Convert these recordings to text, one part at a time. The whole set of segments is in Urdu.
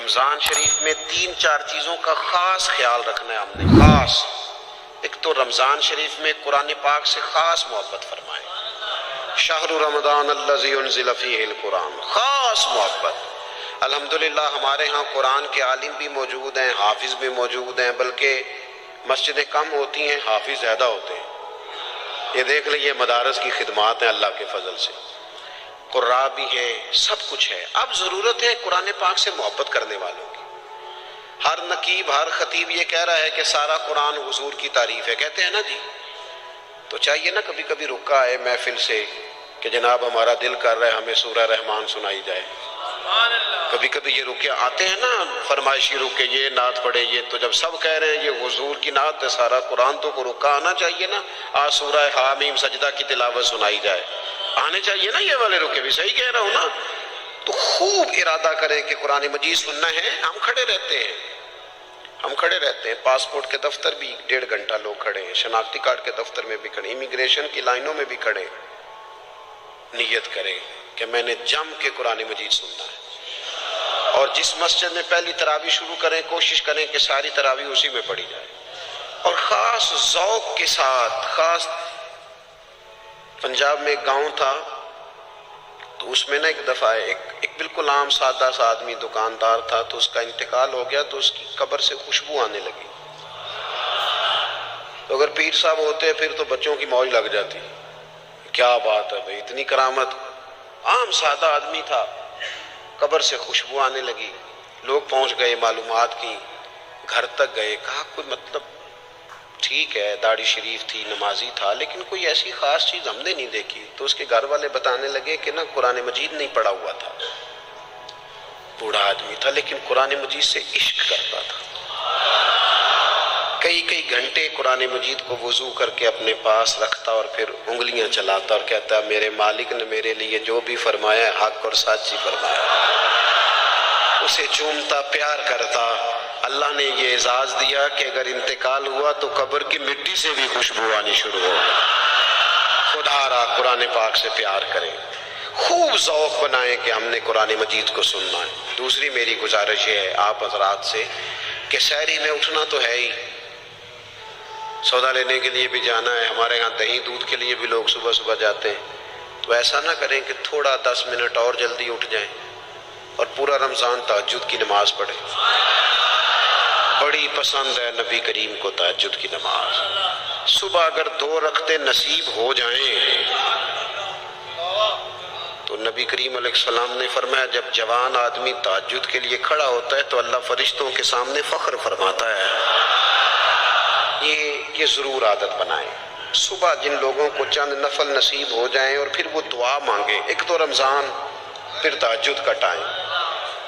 رمضان شریف میں 3-4 چیزوں کا خاص خیال رکھنا ہے ہم نے، خاص۔ ایک تو رمضان شریف میں قرآن پاک سے خاص محبت فرمائیں، شہر رمضان الذی انزل فیہ القرآن، خاص محبت۔ الحمدللہ ہمارے ہاں قرآن کے عالم بھی موجود ہیں، حافظ بھی موجود ہیں، بلکہ مسجدیں کم ہوتی ہیں، حافظ زیادہ ہوتے ہیں۔ یہ دیکھ لیں، یہ مدارس کی خدمات ہیں اللہ کے فضل سے، قراء بھی ہیں، سب کچھ ہے۔ اب ضرورت ہے قرآن پاک سے محبت کرنے والوں کی۔ ہر نقیب، ہر خطیب یہ کہہ رہا ہے کہ سارا قرآن حضور کی تعریف ہے، کہتے ہیں نا جی، تو چاہیے نا کبھی کبھی رکا ہے محفل سے کہ جناب ہمارا دل کر رہا ہے ہمیں سورہ رحمان سنائی جائے۔ کبھی کبھی یہ رکے آتے ہیں نا، فرمائشی رکے، یہ نعت پڑھے، یہ تو جب سب کہہ رہے ہیں یہ حضور کی نعت ہے سارا قرآن، تو کو رکا آنا چاہیے نا، آج سورہ حامیم سجدہ کی تلاوت سنائی جائے، آنے چاہیے نا یہ والے رکے بھی، صحیح کہہ رہا ہوں نا؟ تو خوب ارادہ کریں کہ قرآن مجید سننا ہے۔ ہم کھڑے رہتے ہیں، پاسپورٹ کے دفتر بھی 1.5 گھنٹہ لوگ کھڑے ہیں، شناختی کارڈ کے دفتر میں بھی کھڑے، امیگریشن کی لائنوں میں بھی کھڑے۔ نیت کریں کہ میں نے جم کے قرآن مجید سننا ہے، اور جس مسجد میں پہلی تراویح شروع کریں کوشش کریں کہ ساری تراویح اسی میں پڑھی جائے، اور خاص ذوق کے ساتھ۔ خاص پنجاب میں ایک گاؤں تھا، تو اس میں نا ایک دفعہ ایک بالکل عام سادہ سا آدمی دکاندار تھا، تو اس کا انتقال ہو گیا، تو اس کی قبر سے خوشبو آنے لگی۔ تو اگر پیر صاحب ہوتے پھر تو بچوں کی موج لگ جاتی، کیا بات ہے بھائی، اتنی کرامت۔ عام سادہ آدمی تھا، قبر سے خوشبو آنے لگی، لوگ پہنچ گئے، معلومات کی، گھر تک گئے، کہا کوئی مطلب ٹھیک ہے داڑھی شریف تھی، نمازی تھا، لیکن کوئی ایسی خاص چیز ہم نے نہیں دیکھی۔ تو اس کے گھر والے بتانے لگے کہ نا قرآن مجید نہیں پڑھا ہوا تھا، بوڑھا آدمی تھا لیکن قرآن مجید سے عشق کرتا تھا، کئی گھنٹے قرآن مجید کو وضو کر کے اپنے پاس رکھتا اور پھر انگلیاں چلاتا اور کہتا میرے مالک نے میرے لیے جو بھی فرمایا ہے حق اور سچ ہی فرمایا۔ اسے چومتا، پیار کرتا۔ اللہ نے یہ اعزاز دیا کہ اگر انتقال ہوا تو قبر کی مٹی سے بھی خوشبو آنی شروع ہو۔ خدا را قرآن پاک سے پیار کریں، خوب ذوق بنائیں کہ ہم نے قرآن مجید کو سننا ہے۔ دوسری میری گزارش یہ ہے آپ حضرات سے کہ سحری میں اٹھنا تو ہے ہی، سودا لینے کے لیے بھی جانا ہے، ہمارے ہاں دہی دودھ کے لیے بھی لوگ صبح صبح جاتے ہیں، تو ایسا نہ کریں کہ تھوڑا 10 منٹ اور جلدی اٹھ جائیں اور پورا رمضان تہجد کی نماز پڑھیں۔ بڑی پسند ہے نبی کریم کو تہجد کی نماز۔ صبح اگر 2 رکعتیں نصیب ہو جائیں تو نبی کریم علیہ السلام نے فرمایا جب جوان آدمی تہجد کے لیے کھڑا ہوتا ہے تو اللہ فرشتوں کے سامنے فخر فرماتا ہے۔ یہ ضرور عادت بنائیں، صبح جن لوگوں کو چند نفل نصیب ہو جائیں اور پھر وہ دعا مانگیں، ایک تو رمضان پھر تہجد کا ٹائم،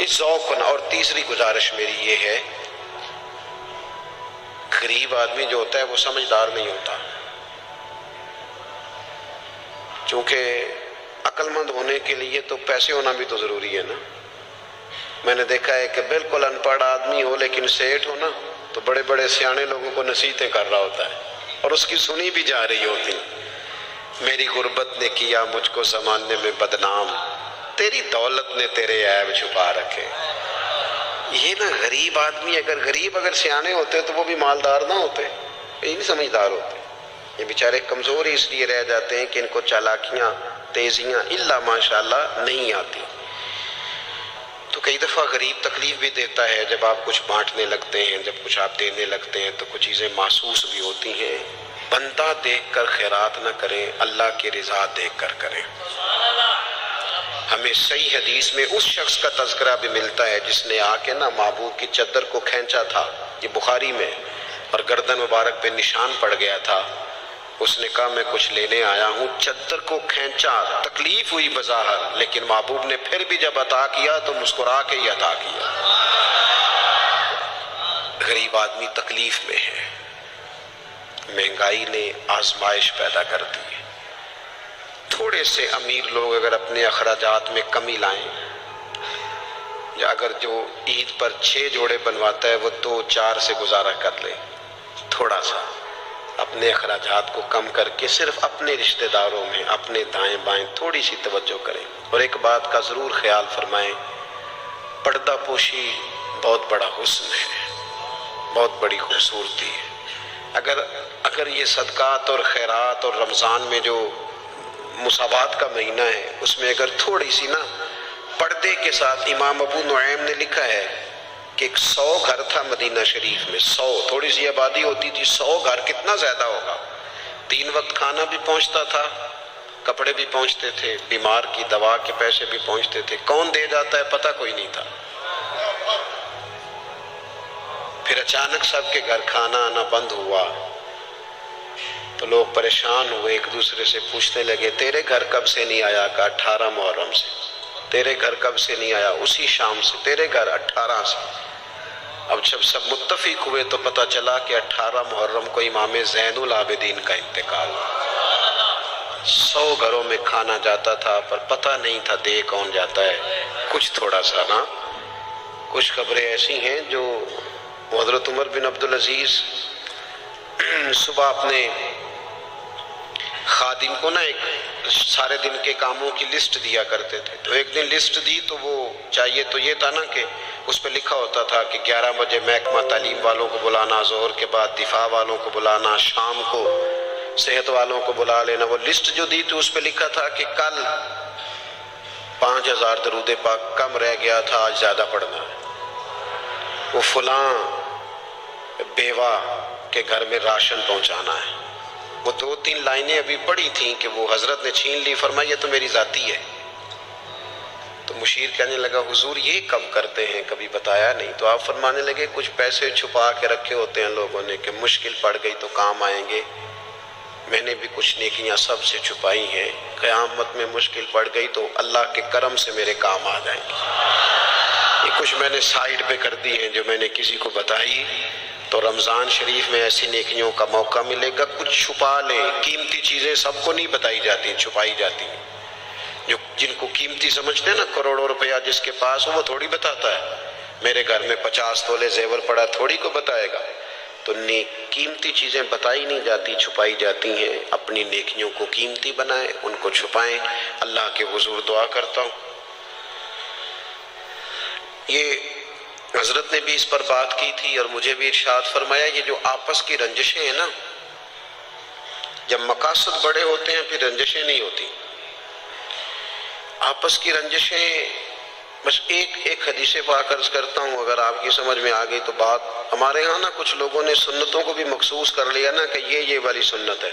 اس ذوق کو۔ اور تیسری گزارش میری یہ ہے، غریب آدمی جو ہوتا ہے وہ سمجھدار نہیں ہوتا، چونکہ عقل مند ہونے کے لیے تو پیسے ہونا بھی تو ضروری ہے نا۔ میں نے دیکھا ہے کہ بالکل ان پڑھ آدمی ہو لیکن سیٹھ ہو نا، تو بڑے بڑے سیانے لوگوں کو نصیحتیں کر رہا ہوتا ہے اور اس کی سنی بھی جا رہی ہوتی۔ میری غربت نے کیا مجھ کو زمانے میں بدنام، تیری دولت نے تیرے عیب چھپا رکھے۔ یہ نا غریب آدمی، اگر سیانے ہوتے تو وہ بھی مالدار نہ ہوتے، یہ نہیں سمجھدار ہوتے، یہ بیچارے کمزور ہی اس لیے رہ جاتے ہیں کہ ان کو چالاکیاں، تیزیاں الا ماشاءاللہ نہیں آتی۔ تو کئی دفعہ غریب تکلیف بھی دیتا ہے، جب آپ کچھ بانٹنے لگتے ہیں، جب کچھ آپ دینے لگتے ہیں تو کچھ چیزیں محسوس بھی ہوتی ہیں۔ بندہ دیکھ کر خیرات نہ کریں، اللہ کی رضا دیکھ کر کریں۔ ہمیں صحیح حدیث میں اس شخص کا تذکرہ بھی ملتا ہے جس نے آ کے نا محبوب کی چادر کو کھینچا تھا، یہ بخاری میں، اور گردن مبارک پہ نشان پڑ گیا تھا۔ اس نے کہا میں کچھ لینے آیا ہوں، چادر کو کھینچا، تکلیف ہوئی بظاہر، لیکن محبوب نے پھر بھی جب عطا کیا تو مسکرا کے ہی عطا کیا۔ غریب آدمی تکلیف میں ہے، مہنگائی نے آزمائش پیدا کر دی ہے۔ تھوڑے سے امیر لوگ اگر اپنے اخراجات میں کمی لائیں، یا اگر جو عید پر 6 جوڑے بنواتا ہے وہ 2-4 سے گزارا کر لے، تھوڑا سا اپنے اخراجات کو کم کر کے صرف اپنے رشتہ داروں میں، اپنے دائیں بائیں تھوڑی سی توجہ کریں۔ اور ایک بات کا ضرور خیال فرمائیں، پردہ پوشی بہت بڑا حسن ہے، بہت بڑی خوبصورتی ہے۔ اگر یہ صدقات اور خیرات اور رمضان میں جو مساوات کا مہینہ ہے، اس میں اگر تھوڑی سی نا پردے کے ساتھ، امام ابو نعیم نے لکھا ہے کہ 100 گھر تھا مدینہ شریف میں، 100، تھوڑی سی آبادی ہوتی تھی، 100 گھر کتنا زیادہ ہوگا، 3 وقت کھانا بھی پہنچتا تھا، کپڑے بھی پہنچتے تھے، بیمار کی دوا کے پیسے بھی پہنچتے تھے، کون دے جاتا ہے پتہ کوئی نہیں تھا۔ پھر اچانک سب کے گھر کھانا آنا بند ہوا تو لوگ پریشان ہوئے، ایک دوسرے سے پوچھنے لگے تیرے گھر کب سے نہیں آیا؟ کہا 18 محرم سے۔ تیرے گھر کب سے نہیں آیا؟ اسی شام سے۔ تیرے گھر 18 سے۔ اب جب سب متفق ہوئے تو پتہ چلا کہ 18 محرم کو امام زین العابدین کا انتقال ہوا۔ 100 گھروں میں کھانا جاتا تھا پر پتہ نہیں تھا دے کون جاتا ہے، کچھ تھوڑا سا نا۔ کچھ خبریں ایسی ہیں جو حضرت عمر بن عبدالعزیز صبح اپنے خادم کو نا ایک سارے دن کے کاموں کی لسٹ دیا کرتے تھے، تو ایک دن لسٹ دی تو وہ چاہیے تو یہ تھا نا کہ اس پہ لکھا ہوتا تھا کہ 11 بجے محکمہ تعلیم والوں کو بلانا، ظہر کے بعد دفاع والوں کو بلانا، شام کو صحت والوں کو بلا لینا۔ وہ لسٹ جو دی تو اس پہ لکھا تھا کہ کل 5000 درود پاک کم رہ گیا تھا، آج زیادہ پڑھنا ہے۔ وہ فلاں بیوہ کے گھر میں راشن پہنچانا ہے۔ وہ 2-3 لائنیں ابھی پڑھی تھیں کہ وہ حضرت نے چھین لی، فرمایا یہ تو میری ذاتی ہے۔ تو مشیر کہنے لگا حضور یہ کب کرتے ہیں، کبھی بتایا نہیں۔ تو آپ فرمانے لگے کچھ پیسے چھپا کے رکھے ہوتے ہیں لوگوں نے کہ مشکل پڑ گئی تو کام آئیں گے، میں نے بھی کچھ نیکیاں سب سے چھپائی ہیں، قیامت میں مشکل پڑ گئی تو اللہ کے کرم سے میرے کام آ جائیں گے۔ یہ کچھ میں نے سائیڈ پہ کر دی ہیں جو میں نے کسی کو بتائی، تو رمضان شریف میں ایسی نیکیوں کا موقع ملے گا۔ کچھ چھپا لیں، قیمتی چیزیں سب کو نہیں بتائی جاتی، چھپائی جاتی ہیں۔ جو جن کو قیمتی سمجھتے ہیں نا، کروڑوں روپیہ جس کے پاس ہو وہ تھوڑی بتاتا ہے، میرے گھر میں 50 تولے زیور پڑا تھوڑی کو بتائے گا۔ تو قیمتی چیزیں بتائی نہیں جاتی، چھپائی جاتی ہیں۔ اپنی نیکیوں کو قیمتی بنائیں، ان کو چھپائیں۔ اللہ کے حضور دعا کرتا ہوں، یہ حضرت نے بھی اس پر بات کی تھی اور مجھے بھی ارشاد فرمایا، یہ جو آپس کی رنجشیں ہیں نا، جب مقاصد بڑے ہوتے ہیں پھر رنجشیں نہیں ہوتی۔ آپس کی رنجشیں، بس ایک حدیث پاک عرض کرتا ہوں، اگر آپ کی سمجھ میں آ گئی تو بات۔ ہمارے ہاں نا کچھ لوگوں نے سنتوں کو بھی مخصوص کر لیا نا کہ یہ والی سنت ہے،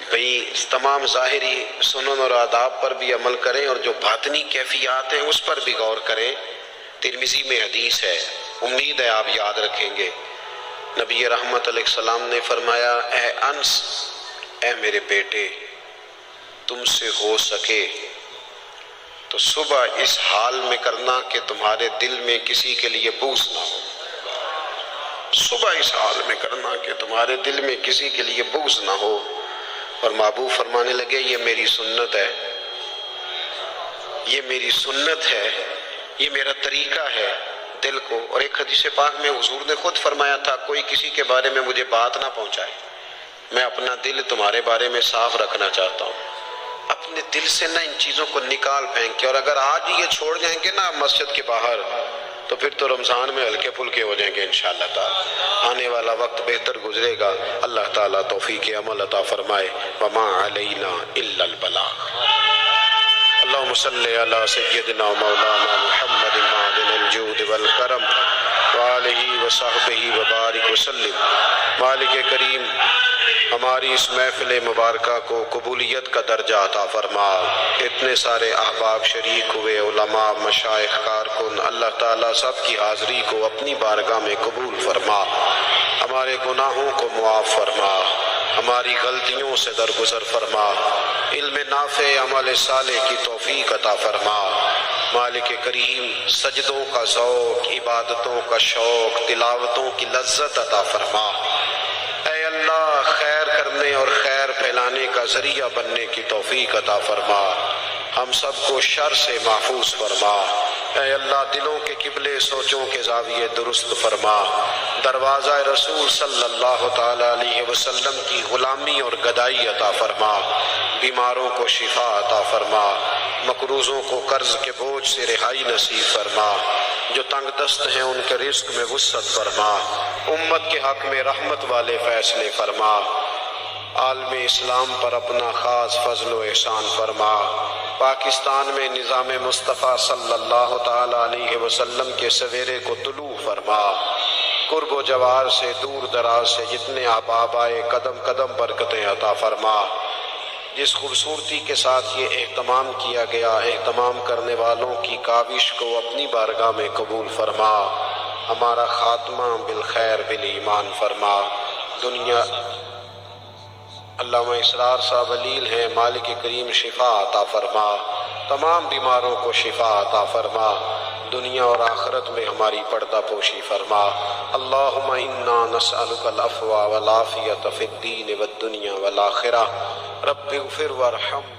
بھئی تمام ظاہری سنن اور آداب پر بھی عمل کریں اور جو باطنی کیفیات ہیں اس پر بھی غور کریں۔ ترمذی میں حدیث ہے، امید ہے آپ یاد رکھیں گے۔ نبی رحمت علیہ السلام نے فرمایا، اے انس، اے میرے بیٹے، تم سے ہو سکے تو صبح اس حال میں کرنا کہ تمہارے دل میں کسی کے لیے بغض نہ ہو۔ صبح اس حال میں کرنا کہ تمہارے دل میں کسی کے لیے بغض نہ ہو۔ اور محبوب فرمانے لگے، یہ میری سنت ہے، یہ میری سنت ہے، یہ میرا طریقہ ہے دل کو۔ اور ایک حدیث پاک میں حضور نے خود فرمایا تھا، کوئی کسی کے بارے میں مجھے بات نہ پہنچائے، میں اپنا دل تمہارے بارے میں صاف رکھنا چاہتا ہوں۔ اپنے دل سے نہ ان چیزوں کو نکال پھینک کے، اور اگر آج یہ چھوڑ جائیں گے نا مسجد کے باہر تو پھر تو رمضان میں ہلکے پھلکے ہو جائیں گے انشاءاللہ تعالی۔ آنے والا وقت بہتر گزرے گا۔ اللہ تعالیٰ توفیق عمل عطا فرمائے۔ وما علینا الا البلاغ۔ اللہم صلی علی سیدنا مولانا محمد معدن الجود والکرم وآلہ وصحبہ وبارک وسلم۔ مالک کریم ہماری اس محفل مبارکہ کو قبولیت کا درجہ عطا فرما۔ اتنے سارے احباب شریک ہوئے، علماء، مشائخ، کارکن، اللہ تعالیٰ سب کی حاضری کو اپنی بارگاہ میں قبول فرما۔ ہمارے گناہوں کو معاف فرما، ہماری غلطیوں سے درگزر فرما، علم نافع، عمل صالح کی توفیق عطا فرما۔ مالک کریم سجدوں کا ذوق، عبادتوں کا شوق، تلاوتوں کی لذت عطا فرما۔ اے اللہ، خیر کرنے اور خیر پھیلانے کا ذریعہ بننے کی توفیق عطا فرما۔ ہم سب کو شر سے محفوظ فرما۔ اے اللہ، دلوں کے قبلے، سوچوں کے زاویے درست فرما۔ دروازہ رسول صلی اللہ تعالی علیہ وسلم کی غلامی اور گدائی عطا فرما۔ بیماروں کو شفا عطا فرما، مقروضوں کو قرض کے بوجھ سے رہائی نصیب فرما۔ جو تنگ دست ہیں ان کے رزق میں وسعت فرما، امت کے حق میں رحمت والے فیصلے فرما، عالم اسلام پر اپنا خاص فضل و احسان فرما، پاکستان میں نظام مصطفیٰ صلی اللہ تعالیٰ علیہ وسلم کے سویرے کو طلوع فرما، قرب و جوار سے دور دراز سے جتنے احباب آئے قدم قدم برکتیں عطا فرما، جس خوبصورتی کے ساتھ یہ اہتمام کیا گیا اہتمام کرنے والوں کی کاوش کو اپنی بارگاہ میں قبول فرما، ہمارا خاتمہ بالخیر بالایمان فرما۔ دنیا علامہ اسرار صاحب علیل ہیں، مالک کریم شفا عطا فرما، تمام بیماروں کو شفا عطا فرما، دنیا اور آخرت میں ہماری پردہ پوشی فرما۔ اللہم انا نسألک العفو والعافیۃ فی الدین والدنیا والآخرہ، رب اغفر وارحم۔